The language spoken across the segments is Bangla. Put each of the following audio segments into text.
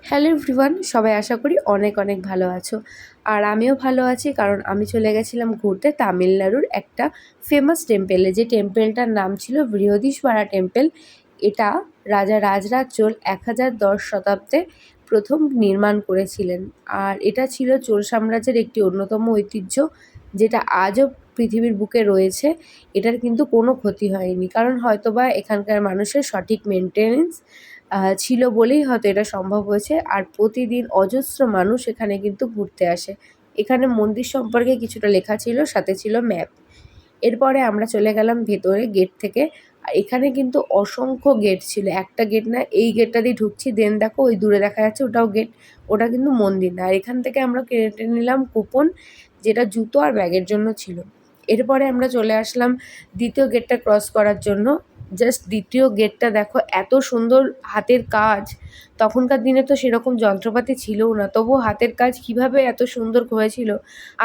হ্যালো এভরিওয়ান, সবাই আশা করি অনেক অনেক ভালো আছো। আর আমিও ভালো আছি, কারণ আমি চলে গেছিলাম ঘুরতে তামিলনাড়ুর একটা ফেমাস টেম্পেলে, যে টেম্পেলটার নাম ছিল বৃহদীশ্বরা টেম্পেল। এটা রাজা রাজরাজ চোল 1010 শতাব্দে প্রথম নির্মাণ করেছিলেন। আর এটা ছিল চোল সাম্রাজ্যের একটি অন্যতম ঐতিহ্য, যেটা আজও পৃথিবীর বুকে রয়েছে। এটার কিন্তু কোনো ক্ষতি হয়নি, কারণ হয়তোবা এখানকার মানুষের সঠিক মেনটেনেন্স ছিল বলেই হয়তো এটা সম্ভব হয়েছে। আর প্রতিদিন অজস্র মানুষ এখানে কিন্তু ঘুরতে আসে। এখানে মন্দির সম্পর্কে কিছুটা লেখা ছিল, সাথে ছিল ম্যাপ। এরপরে আমরা চলে গেলাম ভেতরে গেট থেকে। আর এখানে কিন্তু অসংখ্য গেট ছিল, একটা গেট না, এই গেটটা দিয়ে ঢুকছি, দেন দেখো ওই দূরে দেখা যাচ্ছে ওটাও গেট। ওটা কিন্তু মন্দির না। আর এখান থেকে আমরা কেটে নিলাম কুপন, যেটা জুতো আর ব্যাগের জন্য ছিল। এরপরে আমরা চলে আসলাম দ্বিতীয় গেটটা ক্রস করার জন্য। জাস্ট দ্বিতীয় গেটটা দেখো, এত সুন্দর হাতের কাজ। তখনকার দিনে তো সেরকম যন্ত্রপাতি ছিলও না, তবুও হাতের কাজ কিভাবে এত সুন্দর হয়েছিল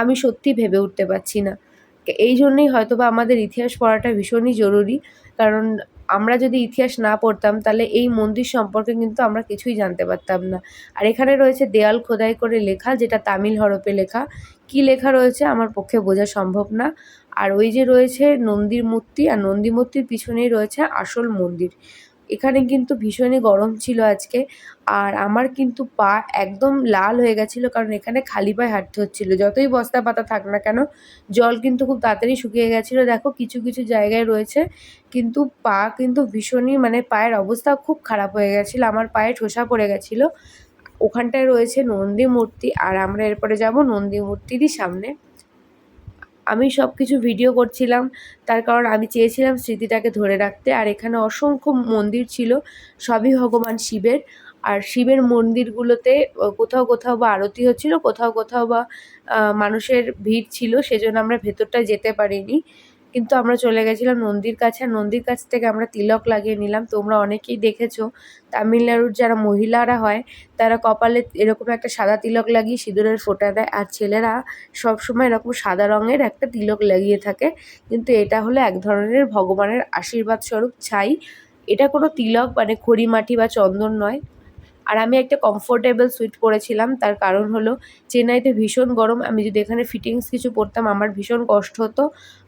আমি সত্যি ভেবে উঠতে পারছি না। এই জন্যেই হয়তোবা আমাদের ইতিহাস পড়াটা ভীষণই জরুরি, কারণ আমরা যদি ইতিহাস না পড়তাম তাহলে এই মন্দির সম্পর্কে কিন্তু আমরা কিছুই জানতে পারতাম না। আর এখানে রয়েছে দেয়াল খোদাই করে লেখা, যেটা তামিল হরফে লেখা। কি লেখা রয়েছে আমার পক্ষে বোঝা সম্ভব না। আর ওই যে রয়েছে নন্দীর মূর্তি, আর নন্দী মূর্তির পিছনেই রয়েছে আসল মন্দির। এখানে কিন্তু ভীষণই গরম ছিল আজকে। আর আমার কিন্তু পা একদম লাল হয়ে গেছিলো, কারণ এখানে খালি পায়ে হাঁটতে হচ্ছিলো। যতই বস্তা পাতা থাক না কেন, জল কিন্তু খুব তাড়াতাড়ি শুকিয়ে গেছিলো। দেখো কিছু কিছু জায়গায় রয়েছে, কিন্তু পা কিন্তু ভীষণই, মানে পায়ের অবস্থা খুব খারাপ হয়ে গেছিলো, আমার পায়ে ঠোসা পড়ে গেছিলো। ওখানটায় রয়েছে নন্দী মূর্তি, আর আমরা এরপরে যাব নন্দী মূর্তিরই সামনে। আমি সব কিছু ভিডিও করছিলাম, তার কারণ আমি চেয়েছিলাম স্মৃতিটাকে ধরে রাখতে। আর এখানে অসংখ্য মন্দির ছিল, সবই ভগবান শিবের। আর শিবের মন্দিরগুলোতে কোথাও কোথাও বা আরতি হচ্ছিল, কোথাও কোথাও বা মানুষের ভিড় ছিল, সেজন্য আমরা ভেতরটায় যেতে পারিনি। কিন্তু আমরা চলে গেছিলাম নন্দীর কাছে, আর নন্দীর কাছ থেকে আমরা তিলক লাগিয়ে নিলাম। তোমরা অনেকেই দেখেছো, তামিলনাড়ুর যারা মহিলারা হয় তারা কপালে এরকম একটা সাদা তিলক লাগিয়ে সিঁদুরের ফোঁটা দেয়, আর ছেলেরা সবসময় এরকম সাদা রঙের একটা তিলক লাগিয়ে থাকে। কিন্তু এটা হলো এক ধরনের ভগবানের আশীর্বাদ স্বরূপ ছাই। এটা কোনো তিলক মানে খড়িমাটি বা চন্দন নয়। আর আমি একটা কমফোর্টেবল স্যুট পরেছিলাম, তার কারণ হলো চেন্নাইতে ভীষণ গরম। আমি যদি এখানে ফিটিংস কিছু পরতাম আমার ভীষণ কষ্ট হতো।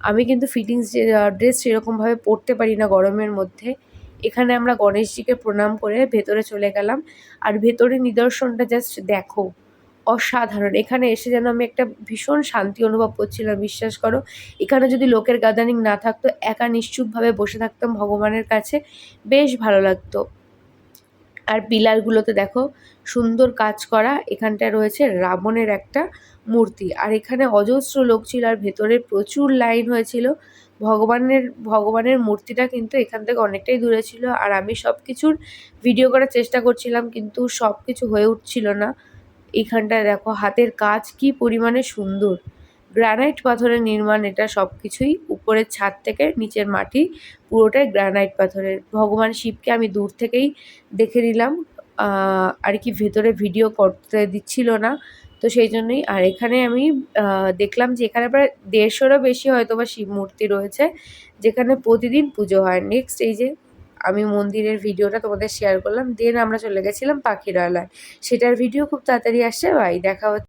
আমি কিন্তু ফিটিংস যে ড্রেস সেরকমভাবে পরতে পারি না গরমের মধ্যে। এখানে আমরা গণেশজিকে প্রণাম করে ভেতরে চলে গেলাম। আর ভেতরে নিদর্শনটা জাস্ট দেখো, অসাধারণ। এখানে এসে যেন আমি একটা ভীষণ শান্তি অনুভব করছিলাম, বিশ্বাস করো। এখানে যদি লোকের গ্যাদারিং না থাকতো, একা নিশ্চুপভাবে বসে থাকতাম ভগবানের কাছে, বেশ ভালো লাগতো। আর পিলারগুলোতে দেখো সুন্দর কাজ করা। এখানটায় রয়েছে রাবণের একটা মূর্তি। আর এখানে অজস্র লোক ছিল, আর ভেতরে প্রচুর লাইন হয়েছিল। ভগবানের মূর্তিটা কিন্তু এখান থেকে অনেকটাই দূরে ছিল। আর আমি সব কিছুর ভিডিও করার চেষ্টা করছিলাম, কিন্তু সব কিছু হয়ে উঠছিল না। এইখানটায় দেখো হাতের কাজ কি পরিমাণে সুন্দর। গ্রানাইট পাথরের নির্মাণ এটা সব কিছুই, উপরের ছাদ থেকে নিচের মাটি পুরোটাই গ্রানাইট পাথরের। ভগবান শিবকে আমি দূর থেকেই দেখে নিলাম, আর কি ভেতরে ভিডিও করতে দিচ্ছিল না, তো সেই জন্যই। আর এখানে আমি দেখলাম যে এখানে প্রায় 150-রও বেশি হয়তো বা শিব মূর্তি রয়েছে, যেখানে প্রতিদিন পুজো হয়। নেক্সট এই যে আমি মন্দিরের ভিডিওটা তোমাদের শেয়ার করলাম, দেন আমরা চলে গেছিলাম পাখিরালয়। সেটার ভিডিও খুব তাড়াতাড়ি আসছে। বাই, দেখা হচ্ছে।